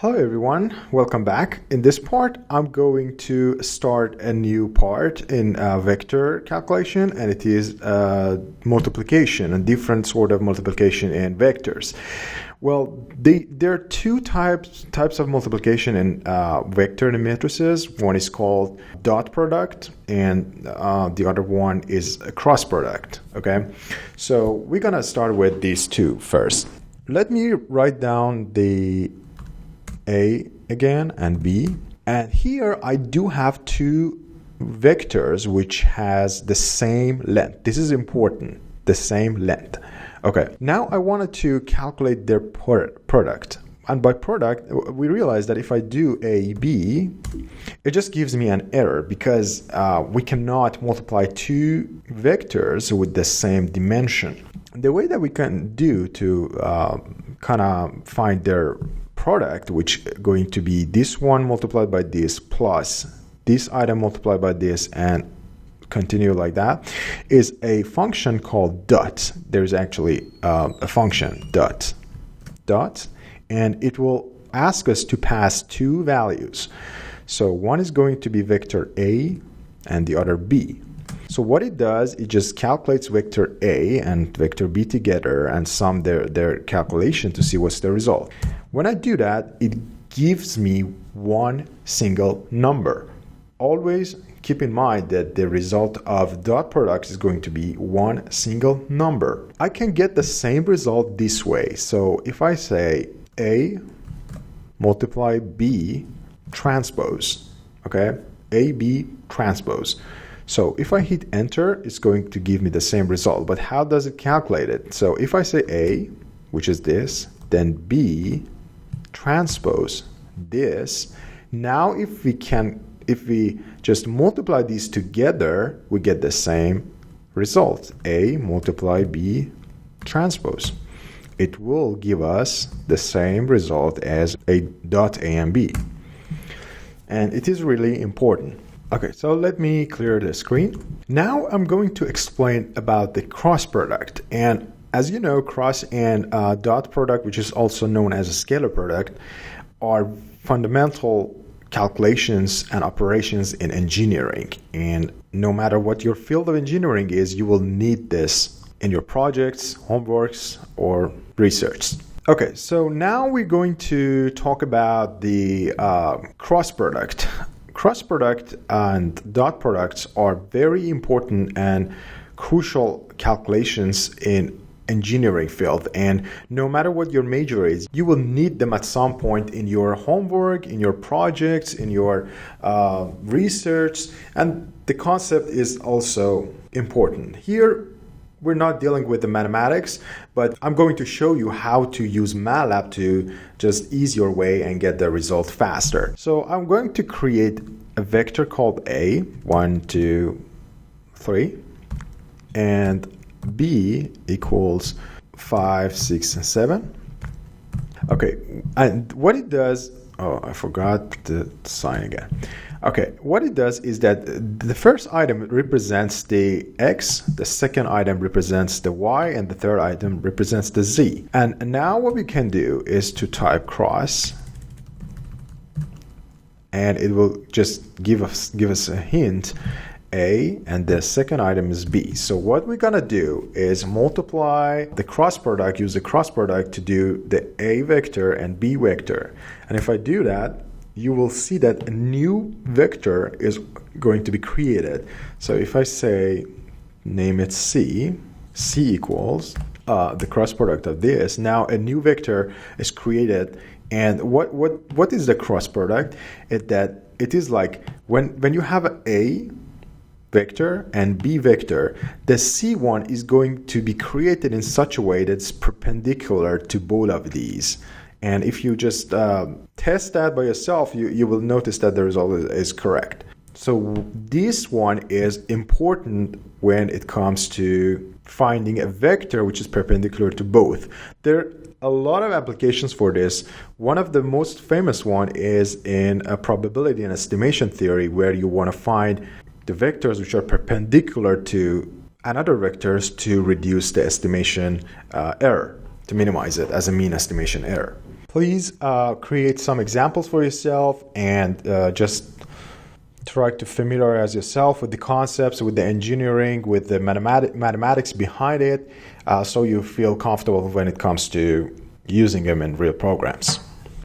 Hello everyone, welcome back. In this part, I'm going to start a new part in vector calculation, and it is multiplication, a different sort of multiplication in vectors. Well, there are two types of multiplication in vector and matrices. One is called dot product, and the other one is a cross product. Okay, so we're gonna start with these two first. Let me write down the A again and B, and here I do have two vectors which has the same length. This is important, the same length. Okay, now I wanted to calculate their product, and by product we realize that if I do AB, it just gives me an error because we cannot multiply two vectors with the same dimension. The way that we can do to kind of find their product, which going to be this one multiplied by this plus this item multiplied by this and continue like that, is a function called dot. There's actually a function dot, and it will ask us to pass two values. So one is going to be vector A and the other B. So what it does, it just calculates vector A and vector B together and sum their calculation to see what's the result. When I do that, it gives me one single number. Always keep in mind that the result of dot product is going to be one single number. I can get the same result this way. So if I say A multiply B transpose, okay, AB transpose. So if I hit enter, it's going to give me the same result. But how does it calculate it? So if I say A, which is this, then B transpose this. Now if we just multiply these together, we get the same result. A multiply B transpose. It will give us the same result as a dot A and B. And it is really important. Okay, so let me clear the screen. Now I'm going to explain about the cross product. And as you know, cross and dot product, which is also known as a scalar product, are fundamental calculations and operations in engineering. And no matter what your field of engineering is, you will need this in your projects, homeworks, or research. Okay, so now we're going to talk about the cross product. Cross product and dot products are very important and crucial calculations in engineering field, and no matter what your major is, you will need them at some point in your homework, in your projects, in your research, and the concept is also important. Here we're not dealing with the mathematics, but I'm going to show you how to use MATLAB to just ease your way and get the result faster. So I'm going to create a vector called A, 1, 2, 3, and B equals 5, 6, and 7. Okay, and what it does, oh, I forgot the sign again. Okay, what it does is that the first item represents the X, the second item represents the Y, and the third item represents the Z. And now what we can do is to type cross, and it will just give us a hint, A, and the second item is B. So what we're gonna do is multiply the cross product, use the cross product to do the A vector and B vector. And if I do that, you will see that a new vector is going to be created. So if I say, name it C equals the cross product of this, now a new vector is created. And what is the cross product? It is like when you have an A vector and B vector, the C1 is going to be created in such a way that's perpendicular to both of these. And if you just test that by yourself, you will notice that the result is correct. So this one is important when it comes to finding a vector which is perpendicular to both. There are a lot of applications for this. One of the most famous one is in a probability and estimation theory, where you want to find the vectors which are perpendicular to another vectors to reduce the estimation error, to minimize it as a mean estimation error. Please create some examples for yourself and just try to familiarize yourself with the concepts, with the engineering, with the mathematics behind it, so you feel comfortable when it comes to using them in real programs.